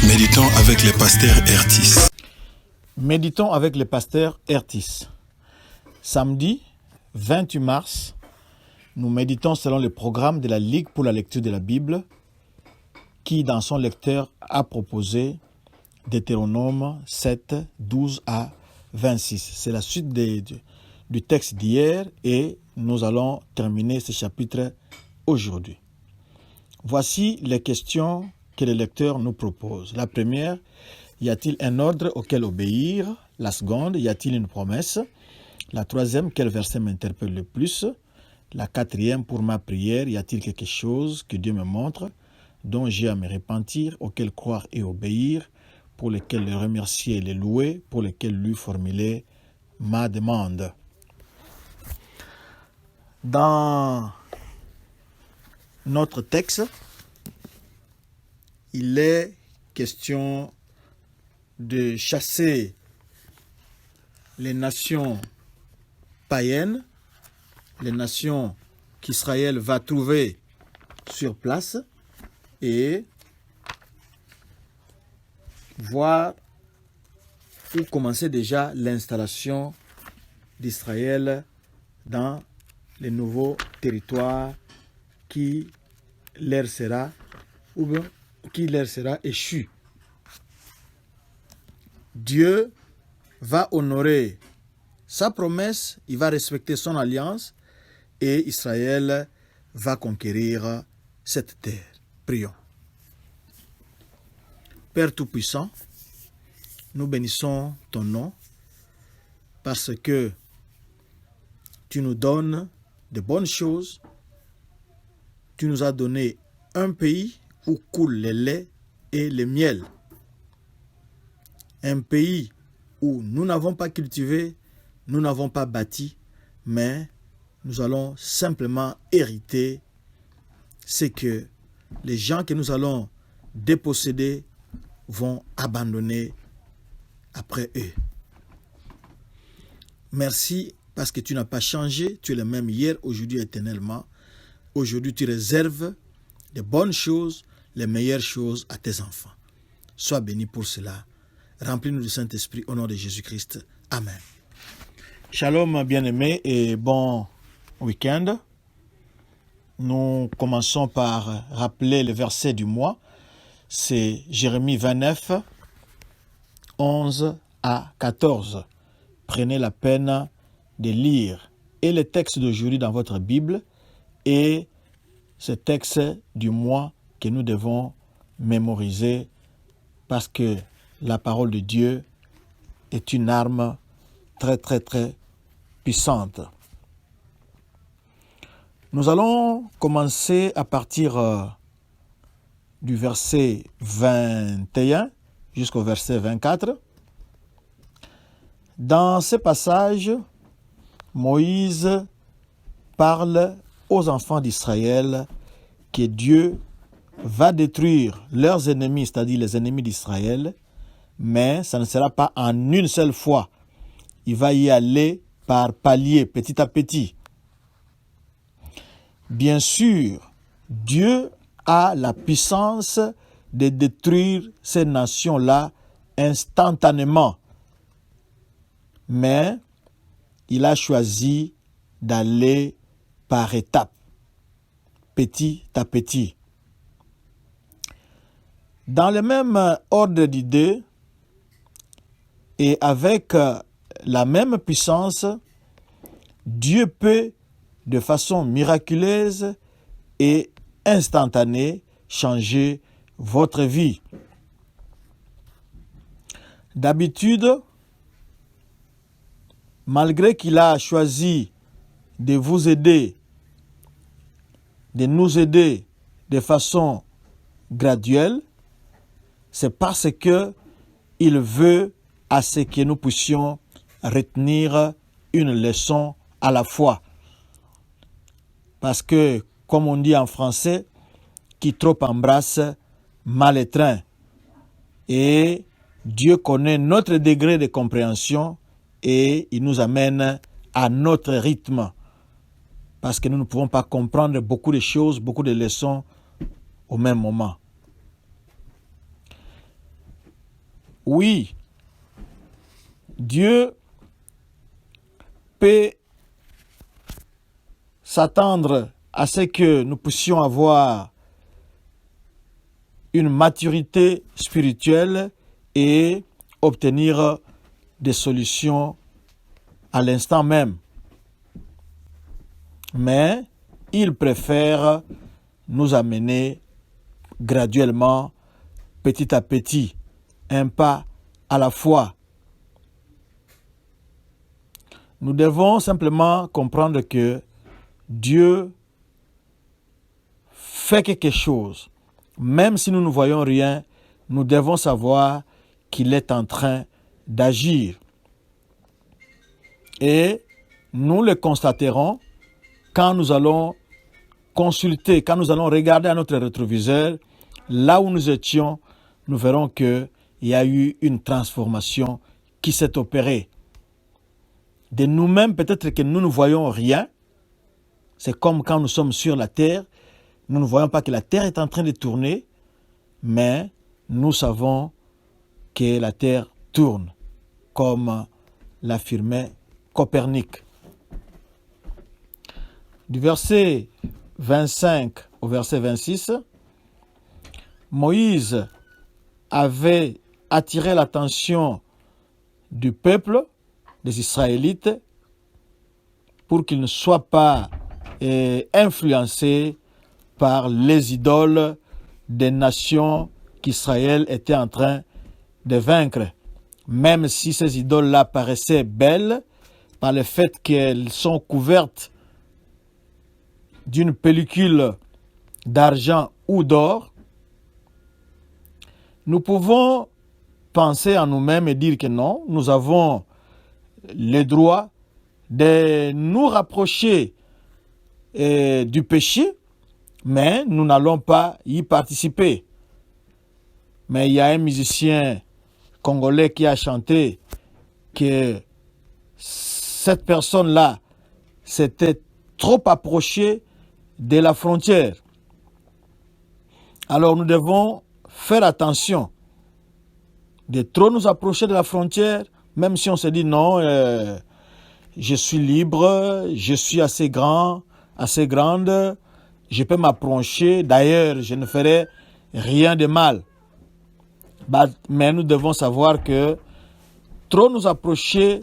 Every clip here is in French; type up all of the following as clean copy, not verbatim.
Méditons avec le pasteur Ertis. Méditons avec le pasteur Ertis. Samedi 28 mars, nous méditons selon le programme de la Ligue pour la lecture de la Bible qui, dans son lecteur, a proposé Deutéronome 7, 12 à 26. C'est la suite du texte d'hier et nous allons terminer ce chapitre aujourd'hui. Voici les questions que le lecteur nous propose. La première, y a-t-il un ordre auquel obéir? La seconde, y a-t-il une promesse? La troisième, quel verset m'interpelle le plus? La quatrième, pour ma prière, y a-t-il quelque chose que Dieu me montre, dont j'ai à me repentir, auquel croire et obéir, pour lequel le remercier et le louer, pour lequel lui formuler ma demande? Dans notre texte, il est question de chasser les nations païennes, les nations qu'Israël va trouver sur place et voir où commencer déjà l'installation d'Israël dans les nouveaux territoires qui leur sera échu. Dieu va honorer sa promesse, il va respecter son alliance et Israël va conquérir cette terre. Prions. Père Tout-Puissant, nous bénissons ton nom parce que tu nous donnes de bonnes choses. Tu nous as donné un pays où coule le lait et le miel. Un pays où nous n'avons pas cultivé, nous n'avons pas bâti, mais nous allons simplement hériter ce que les gens que nous allons déposséder vont abandonner après eux. Merci parce que tu n'as pas changé, tu es le même hier, aujourd'hui, éternellement. Aujourd'hui, tu réserves de bonnes choses, les meilleures choses à tes enfants. Sois béni pour cela. Remplis-nous du Saint-Esprit au nom de Jésus-Christ. Amen. Shalom, bien-aimés, et bon week-end. Nous commençons par rappeler le verset du mois. C'est Jérémie 29, 11 à 14. Prenez la peine de lire et le texte d'aujourd'hui dans votre Bible et ce texte du mois que nous devons mémoriser parce que la parole de Dieu est une arme très puissante. Nous allons commencer à partir du verset 21 jusqu'au verset 24. Dans ce passage, Moïse parle aux enfants d'Israël que Dieu va détruire leurs ennemis, c'est-à-dire les ennemis d'Israël, mais ça ne sera pas en une seule fois. Il va y aller par paliers, petit à petit. Bien sûr, Dieu a la puissance de détruire ces nations-là instantanément. Mais il a choisi d'aller par étapes, petit à petit. Dans le même ordre d'idées et avec la même puissance, Dieu peut, de façon miraculeuse et instantanée, changer votre vie. D'habitude, malgré qu'il a choisi de vous aider, de nous aider de façon graduelle, c'est parce que il veut à ce que nous puissions retenir une leçon à la fois. Parce que, comme on dit en français, qui trop embrasse, mal étreint. Et Dieu connaît notre degré de compréhension et il nous amène à notre rythme. Parce que nous ne pouvons pas comprendre beaucoup de choses, beaucoup de leçons au même moment. Oui, Dieu peut s'attendre à ce que nous puissions avoir une maturité spirituelle et obtenir des solutions à l'instant même. Mais il préfère nous amener graduellement, petit à petit, un pas à la fois. Nous devons simplement comprendre que Dieu fait quelque chose. Même si nous ne voyons rien, nous devons savoir qu'il est en train d'agir. Et nous le constaterons quand nous allons consulter, quand nous allons regarder à notre rétroviseur, là où nous étions, nous verrons qu'il y a eu une transformation qui s'est opérée. De nous-mêmes, peut-être que nous ne voyons rien. C'est comme quand nous sommes sur la terre, nous ne voyons pas que la terre est en train de tourner, mais nous savons que la terre tourne, comme l'affirmait Copernic. Du verset 25 au verset 26, Moïse avait attiré l'attention du peuple, des Israélites, pour qu'ils ne soient pas influencés par les idoles des nations qu'Israël était en train de vaincre. Même si ces idoles-là paraissaient belles, par le fait qu'elles sont couvertes d'une pellicule d'argent ou d'or, nous pouvons penser en nous-mêmes et dire que non, nous avons le droit de nous rapprocher du péché, mais nous n'allons pas y participer. Mais il y a un musicien congolais qui a chanté que cette personne-là s'était trop approchée de la frontière. Alors nous devons faire attention de trop nous approcher de la frontière, même si on se dit non, je suis libre, je suis assez grand, assez grande, je peux m'approcher, d'ailleurs je ne ferai rien de mal. Mais nous devons savoir que trop nous approcher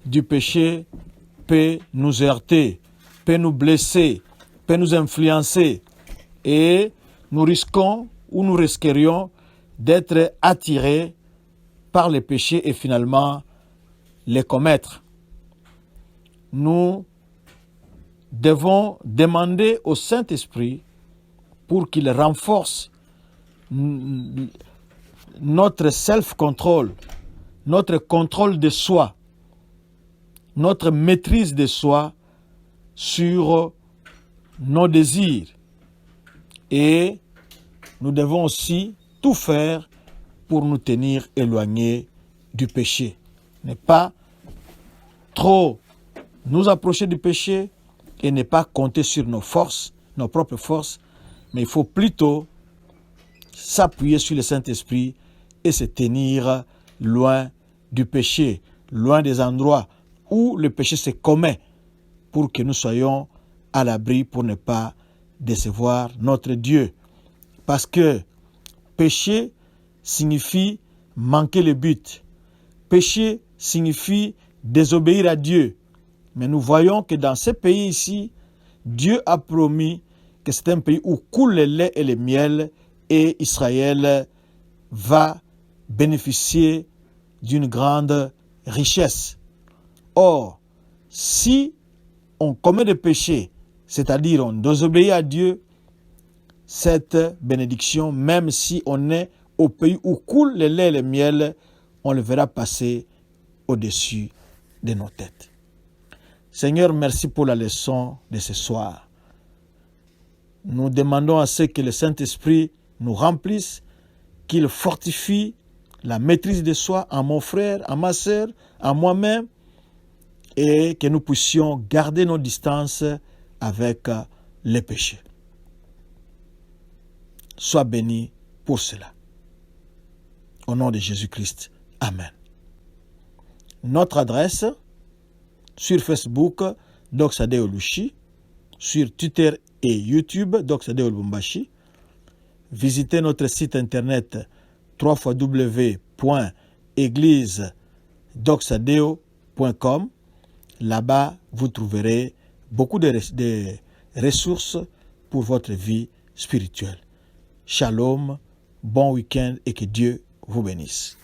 du péché peut nous heurter, peut nous blesser, peut nous influencer et nous risquons ou nous risquerions d'être attirés par les péchés et finalement les commettre. Nous devons demander au Saint-Esprit pour qu'il renforce notre self-control, notre contrôle de soi, notre maîtrise de soi sur nos désirs. Et nous devons aussi tout faire pour nous tenir éloignés du péché. Ne pas trop nous approcher du péché et ne pas compter sur nos forces, nos propres forces, mais il faut plutôt s'appuyer sur le Saint-Esprit et se tenir loin du péché, loin des endroits où le péché se commet, pour que nous soyons à l'abri pour ne pas décevoir notre Dieu. Parce que péché signifie manquer le but. Péché signifie désobéir à Dieu. Mais nous voyons que dans ce pays ici, Dieu a promis que c'est un pays où coule le lait et le miel et Israël va bénéficier d'une grande richesse. Or, si on commet des péchés, c'est-à-dire on désobéit à Dieu, cette bénédiction, même si on est au pays où coule le lait et le miel, on le verra passer au-dessus de nos têtes. Seigneur, merci pour la leçon de ce soir. Nous demandons à ce que le Saint-Esprit nous remplisse, qu'il fortifie la maîtrise de soi à mon frère, à ma sœur, à moi-même, et que nous puissions garder nos distances avec les péchés. Sois béni pour cela. Au nom de Jésus-Christ. Amen. Notre adresse, sur Facebook, Doxadeo Lushi, sur Twitter et YouTube, Doxadeo Lubumbashi. Visitez notre site internet www.églisedoxadeo.com. Là-bas, vous trouverez beaucoup de ressources pour votre vie spirituelle. Shalom, bon week-end et que Dieu vous bénisse.